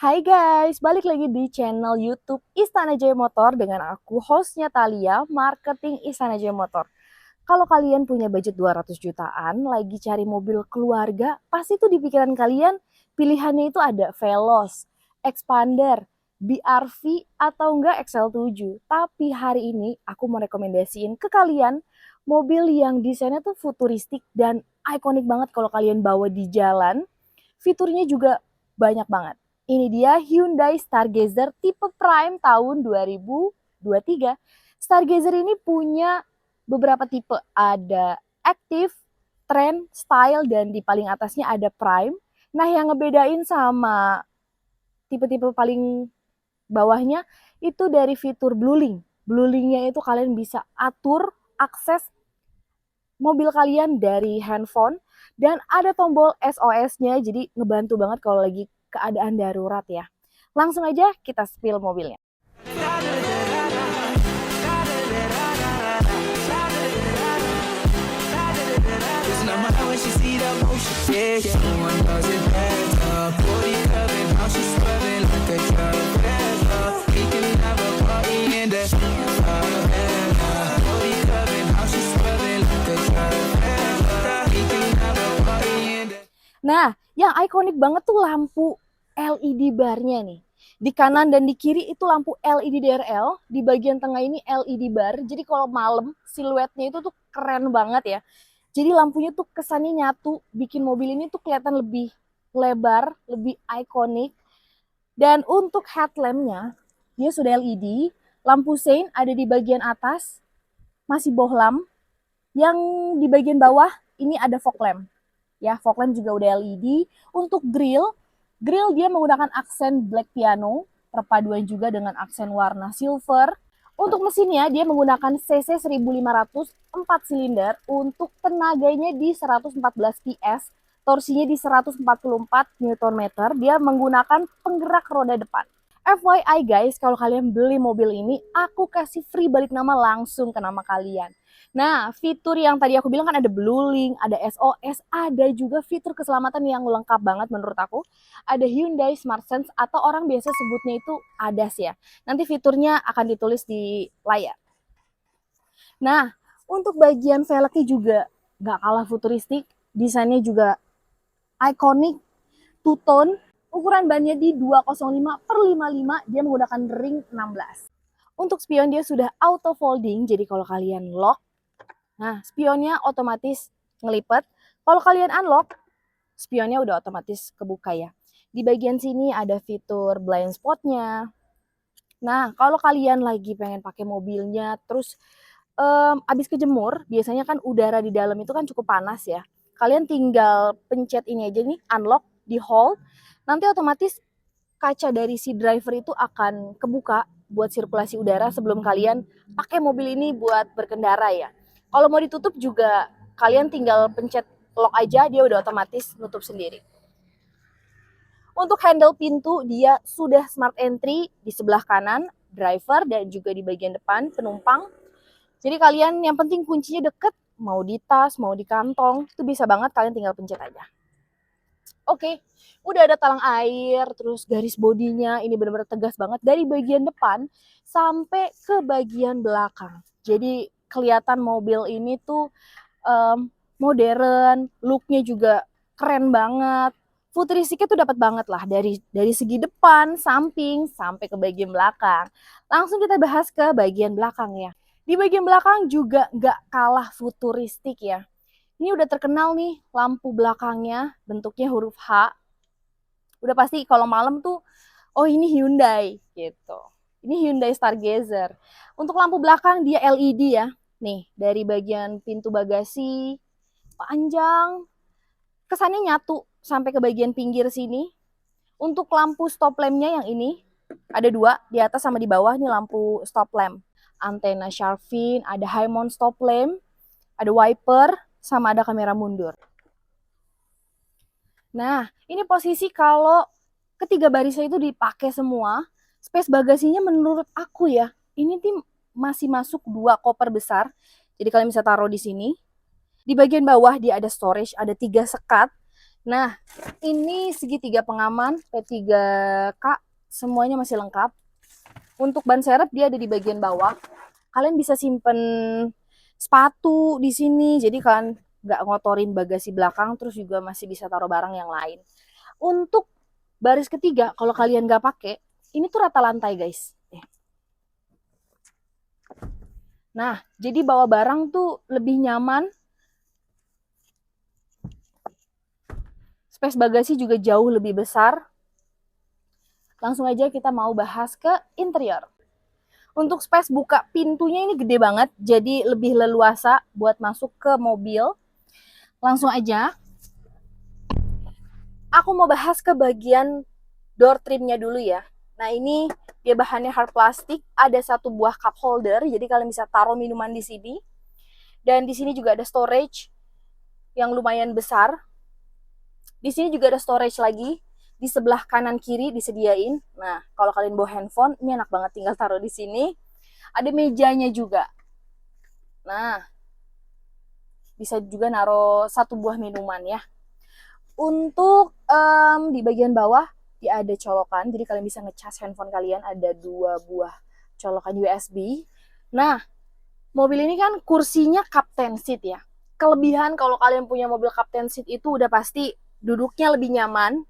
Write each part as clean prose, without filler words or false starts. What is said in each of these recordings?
Hai guys, balik lagi di channel YouTube Istana Jaya Motor dengan aku hostnya Thalia, marketing Istana Jaya Motor. Kalau kalian punya budget 200 jutaan, lagi cari mobil keluarga, pasti tuh di pikiran kalian pilihannya itu ada Veloz, Expander, BRV, atau enggak XL7. Tapi hari ini aku mau rekomendasiin ke kalian mobil yang desainnya tuh futuristik dan ikonik banget kalau kalian bawa di jalan. Fiturnya juga banyak banget. Ini dia Hyundai Stargazer tipe Prime tahun 2023. Stargazer ini punya beberapa tipe. Ada Active, Trend, Style, dan di paling atasnya ada Prime. Nah, yang ngebedain sama tipe-tipe paling bawahnya itu dari fitur Bluelink. Bluelinknya itu kalian bisa atur akses mobil kalian dari handphone dan ada tombol SOS-nya, jadi ngebantu banget kalau lagi keadaan darurat ya. Langsung aja kita spill mobilnya. Nah, yang ikonik banget tuh lampu LED barnya nih. Di kanan dan di kiri itu lampu LED DRL, di bagian tengah ini LED bar. Jadi kalau malam siluetnya itu tuh keren banget ya. Jadi lampunya tuh kesannya nyatu, bikin mobil ini tuh kelihatan lebih lebar, lebih ikonik. Dan untuk headlampnya, dia sudah LED. Lampu sein ada di bagian atas, masih bohlam. Yang di bagian bawah ini ada fog lamp. Ya, fog lamp juga udah LED. Untuk grill dia menggunakan aksen black piano, perpaduan juga dengan aksen warna silver. Untuk mesinnya dia menggunakan CC 1500 4 silinder, untuk tenaganya di 114 PS, torsinya di 144 Nm. Dia menggunakan penggerak roda depan. FYI guys, kalau kalian beli mobil ini, aku kasih free balik nama langsung ke nama kalian. Nah, fitur yang tadi aku bilang kan ada Bluelink, ada SOS, ada juga fitur keselamatan yang lengkap banget menurut aku. Ada Hyundai Smart Sense atau orang biasa sebutnya itu ADAS ya. Nanti fiturnya akan ditulis di layar. Nah, untuk bagian velgnya juga nggak kalah futuristik, desainnya juga ikonik, two-tone. Ukuran bannya di 205/55, dia menggunakan ring 16. Untuk spion dia sudah auto folding, jadi kalau kalian lock, nah spionnya otomatis ngelipet. Kalau kalian unlock, spionnya udah otomatis kebuka ya. Di bagian sini ada fitur blind spotnya. Nah, kalau kalian lagi pengen pakai mobilnya, terus abis kejemur, biasanya kan udara di dalam itu kan cukup panas ya. Kalian tinggal pencet ini aja nih, unlock, di hold, nanti otomatis kaca dari si driver itu akan kebuka buat sirkulasi udara sebelum kalian pakai mobil ini buat berkendara ya. Kalau mau ditutup juga kalian tinggal pencet lock aja, dia udah otomatis nutup sendiri. Untuk handle pintu dia sudah smart entry di sebelah kanan driver dan juga di bagian depan penumpang. Jadi kalian yang penting kuncinya deket, mau di tas, mau di kantong, itu bisa banget kalian tinggal pencet aja. Oke, udah ada talang air, terus garis bodinya ini benar-benar tegas banget dari bagian depan sampai ke bagian belakang. Jadi kelihatan mobil ini tuh modern, looknya juga keren banget. Futuristiknya tuh dapat banget lah dari segi depan, samping, sampai ke bagian belakang. Langsung kita bahas ke bagian belakang ya. Di bagian belakang juga nggak kalah futuristik ya. Ini udah terkenal nih lampu belakangnya bentuknya huruf H. Udah pasti kalau malam tuh, oh ini Hyundai gitu. Ini Hyundai Stargazer. Untuk lampu belakang dia LED ya. Nih dari bagian pintu bagasi panjang, kesannya nyatu sampai ke bagian pinggir sini. Untuk lampu stop lampnya yang ini ada dua, di atas sama di bawah nih lampu stop lamp. Antena Sharpin, ada high mount stop lamp, ada wiper, sama ada kamera mundur. Nah, ini posisi kalau ketiga barisnya itu dipakai semua, space bagasinya menurut aku ya, ini tim masih masuk 2 koper besar. Jadi kalian bisa taruh di sini. Di bagian bawah dia ada storage, ada 3 sekat. Nah, ini segitiga pengaman P3K, semuanya masih lengkap. Untuk ban serep dia ada di bagian bawah. Kalian bisa simpen sepatu di sini, jadi kan nggak ngotorin bagasi belakang, terus juga masih bisa taruh barang yang lain. Untuk baris ketiga, kalau kalian nggak pakai, ini tuh rata lantai guys. Nah, jadi bawa barang tuh lebih nyaman. Space bagasi juga jauh lebih besar. Langsung aja kita mau bahas ke interior. Untuk space buka pintunya ini gede banget, jadi lebih leluasa buat masuk ke mobil. Langsung aja, aku mau bahas ke bagian door trimnya dulu ya. Nah ini dia bahannya hard plastik, ada satu buah cup holder, jadi kalian bisa taruh minuman di sini. Dan di sini juga ada storage yang lumayan besar. Di sini juga ada storage lagi, di sebelah kanan kiri disediain. Nah kalau kalian bawa handphone, ini enak banget tinggal taruh di sini. Ada mejanya juga. Nah bisa juga naruh satu buah minuman ya. Untuk di bagian bawah dia ada colokan, jadi kalian bisa ngecas handphone kalian, ada dua buah colokan USB. Nah, mobil ini kan kursinya captain seat ya. Kelebihan kalau kalian punya mobil captain seat itu udah pasti duduknya lebih nyaman,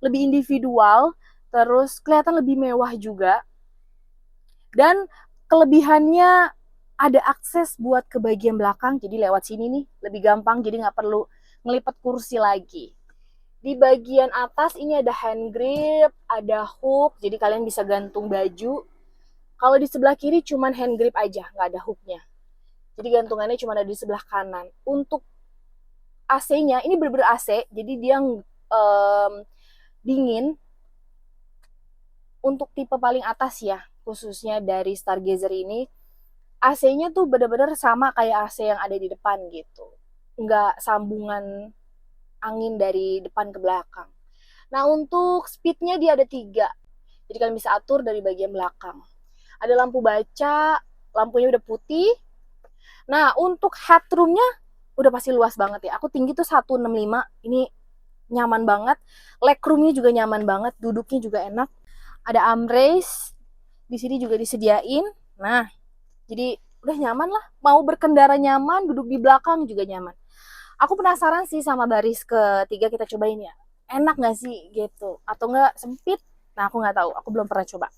lebih individual, terus kelihatan lebih mewah juga. Dan kelebihannya ada akses buat ke bagian belakang, jadi lewat sini nih lebih gampang, jadi nggak perlu ngelipat kursi lagi. Di bagian atas ini ada hand grip, ada hook, jadi kalian bisa gantung baju. Kalau di sebelah kiri cuman hand grip aja, nggak ada hooknya. Jadi gantungannya cuma ada di sebelah kanan. Untuk AC-nya, ini bener-bener AC, jadi dia dingin. Untuk tipe paling atas ya, khususnya dari Stargazer ini, AC-nya tuh bener-bener sama kayak AC yang ada di depan gitu. Nggak sambungan angin dari depan ke belakang. Nah untuk speednya dia ada 3. Jadi kalian bisa atur dari bagian belakang. Ada lampu baca, lampunya udah putih. Nah untuk headroomnya udah pasti luas banget ya. Aku tinggi tuh 165, ini nyaman banget. Legroomnya juga nyaman banget, duduknya juga enak. Ada armrest, di sini juga disediain. Nah jadi udah nyaman lah. Mau berkendara nyaman, duduk di belakang juga nyaman. Aku penasaran sih sama baris ketiga, kita cobain ya. Enak gak sih gitu? Atau enggak sempit? Nah aku nggak tahu, aku belum pernah coba.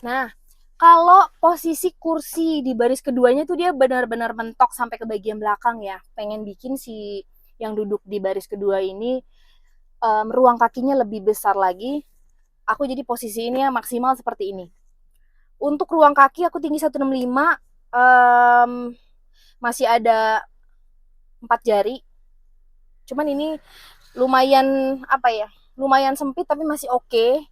Nah kalau posisi kursi di baris keduanya tuh dia benar-benar mentok sampai ke bagian belakang ya. Pengen bikin si yang duduk di baris kedua ini ruang kakinya lebih besar lagi. Aku jadi posisi ini ya maksimal seperti ini. Untuk ruang kaki aku tinggi 165, masih ada 4 jari. Cuman ini lumayan apa ya? Lumayan sempit tapi masih oke.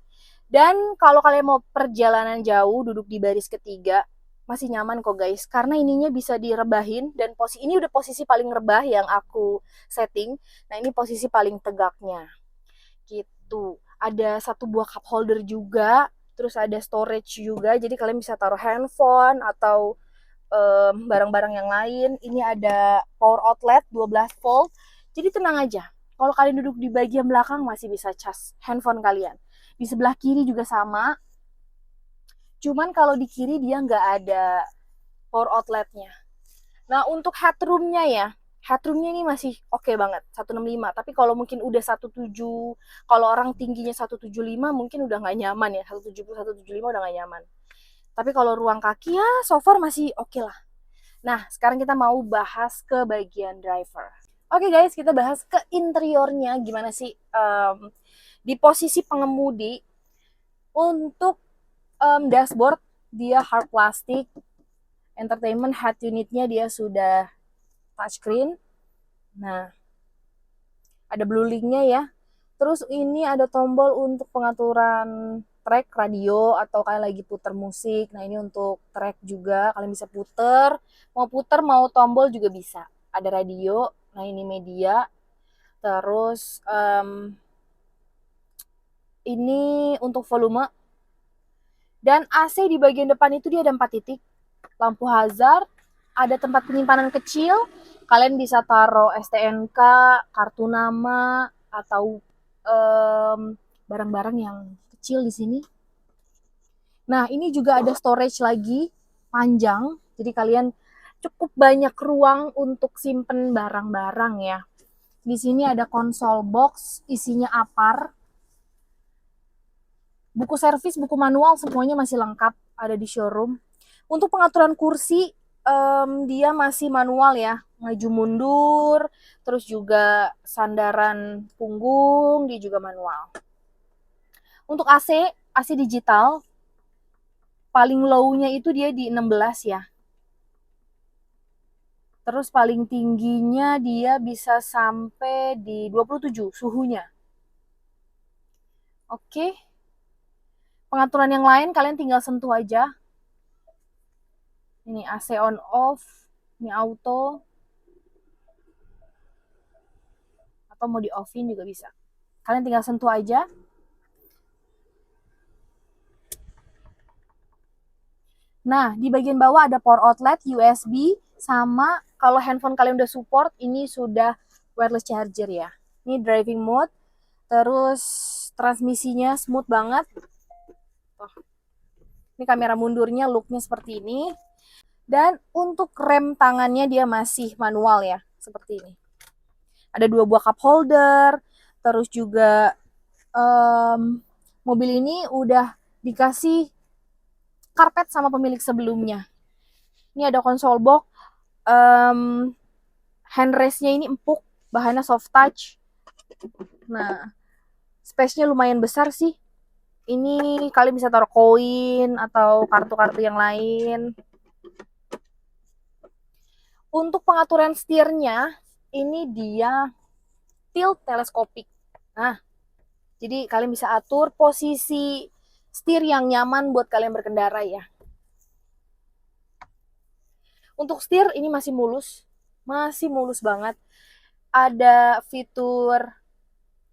Dan kalau kalian mau perjalanan jauh duduk di baris ketiga masih nyaman kok guys, karena ininya bisa direbahin dan posisi ini udah posisi paling rebah yang aku setting. Nah ini posisi paling tegaknya gitu. Ada satu buah cup holder juga, terus ada storage juga, jadi kalian bisa taruh handphone atau barang-barang yang lain. Ini ada power outlet 12 volt, jadi tenang aja. Kalau kalian duduk di bagian belakang masih bisa cas handphone kalian. Di sebelah kiri juga sama, cuman kalau di kiri dia nggak ada power outletnya. Nah untuk headroomnya ya, headroomnya ini masih oke banget 165. Tapi kalau mungkin udah 17, kalau orang tingginya 175 mungkin udah nggak nyaman ya, 170 175 udah nggak nyaman. Tapi kalau ruang kaki ya so far masih oke lah. Nah sekarang kita mau bahas ke bagian driver. Oke guys, kita bahas ke interiornya gimana sih di posisi pengemudi. Untuk dashboard dia hard plastic, entertainment head unitnya dia sudah touchscreen. Nah, ada blue linknya ya. Terus ini ada tombol untuk pengaturan track radio atau kalian lagi putar musik. Nah ini untuk track juga, kalian bisa puter mau tombol juga bisa. Ada radio, nah ini media. Terus ini untuk volume. Dan AC di bagian depan itu dia ada 4 titik. Lampu hazard, ada tempat penyimpanan kecil. Kalian bisa taruh STNK, kartu nama, atau barang-barang yang kecil di sini. Nah, ini juga ada storage lagi panjang. Jadi kalian cukup banyak ruang untuk simpen barang-barang ya. Di sini ada konsol box, isinya apar. Buku servis, buku manual semuanya masih lengkap ada di showroom. Untuk pengaturan kursi dia masih manual ya, maju mundur, terus juga sandaran punggung dia juga manual. Untuk AC digital paling low-nya itu dia di 16 ya. Terus paling tingginya dia bisa sampai di 27 suhunya. Oke. Pengaturan yang lain kalian tinggal sentuh aja. Ini AC on off, ini auto. Atau mau di offin juga bisa. Kalian tinggal sentuh aja. Nah, di bagian bawah ada power outlet USB sama kalau handphone kalian udah support, ini sudah wireless charger ya. Ini driving mode, terus transmisinya smooth banget. Ini kamera mundurnya looknya seperti ini. Dan untuk rem tangannya dia masih manual ya, seperti ini. Ada 2 buah cup holder, terus juga mobil ini udah dikasih karpet sama pemilik sebelumnya. Ini ada konsol box, handrestnya ini empuk, bahannya soft touch. Nah, space-nya lumayan besar sih. Ini kalian bisa taruh koin atau kartu-kartu yang lain. Untuk pengaturan setirnya, ini dia tilt teleskopik. Nah, jadi kalian bisa atur posisi setir yang nyaman buat kalian berkendara ya. Untuk setir ini masih mulus banget. Ada fitur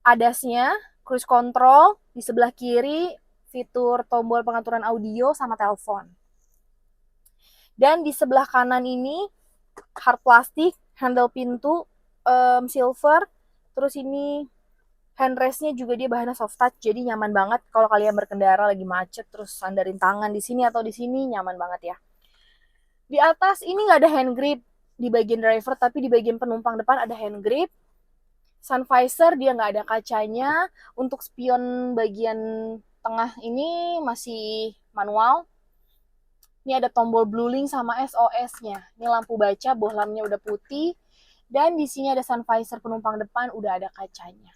ADAS-nya, cruise control, di sebelah kiri fitur tombol pengaturan audio sama telepon. Dan di sebelah kanan ini hard plastik, handle pintu silver, terus ini handrestnya juga dia bahannya soft touch, jadi nyaman banget kalau kalian berkendara lagi macet terus sandarin tangan di sini atau di sini, nyaman banget ya. Di atas ini nggak ada hand grip di bagian driver, tapi di bagian penumpang depan ada hand grip. Sun visor dia nggak ada kacanya. Untuk spion bagian tengah ini masih manual. Ini ada tombol blueling sama SOS-nya. Ini lampu baca, bohlamnya udah putih. Dan di sini ada sun visor penumpang depan, udah ada kacanya.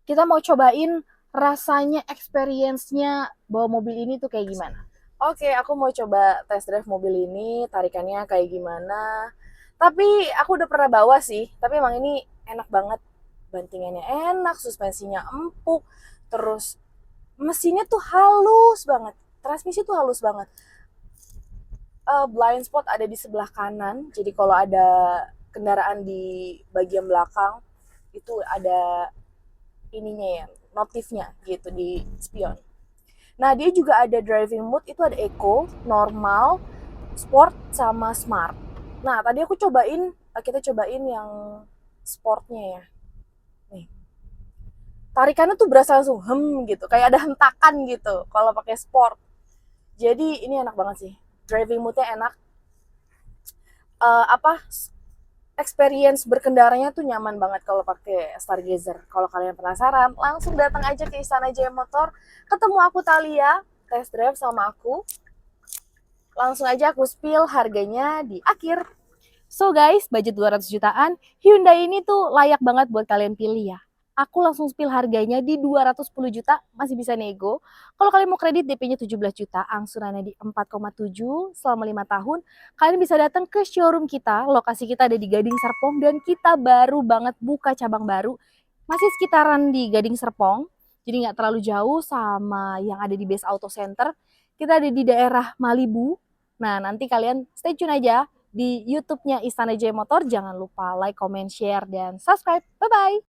Kita mau cobain rasanya, experience-nya bawa mobil ini tuh kayak gimana. Oke, aku mau coba test drive mobil ini, tarikannya kayak gimana. Tapi aku udah pernah bawa sih, tapi emang ini enak banget. Bantingannya enak, suspensinya empuk, terus mesinnya tuh halus banget, transmisi tuh halus banget. Blind spot ada di sebelah kanan, jadi kalau ada kendaraan di bagian belakang itu ada ininya ya, notifnya gitu di spion. Nah, dia juga ada driving mode, itu ada eco, normal, sport sama smart. Nah, tadi kita cobain yang sportnya ya. Nih. Tarikannya tuh berasa langsung gitu, kayak ada hentakan gitu kalau pakai sport. Jadi ini enak banget sih. Driving mode-nya enak. Experience berkendaranya tuh nyaman banget kalau pakai Stargazer. Kalau kalian penasaran, langsung datang aja ke Istana Jaya Motor, ketemu aku Thalia, test drive sama aku. Langsung aja aku spill harganya di akhir. So guys, budget 200 jutaan, Hyundai ini tuh layak banget buat kalian pilih ya. Aku langsung spill harganya di 210 juta, masih bisa nego. Kalau kalian mau kredit DP-nya 17 juta, angsurannya di 4,7 selama 5 tahun. Kalian bisa datang ke showroom kita, lokasi kita ada di Gading Serpong dan kita baru banget buka cabang baru. Masih sekitaran di Gading Serpong, jadi nggak terlalu jauh sama yang ada di Base Auto Center. Kita ada di daerah Malibu. Nah, nanti kalian stay tune aja di YouTube-nya Istana Jaya Motor. Jangan lupa like, comment, share, dan subscribe. Bye-bye!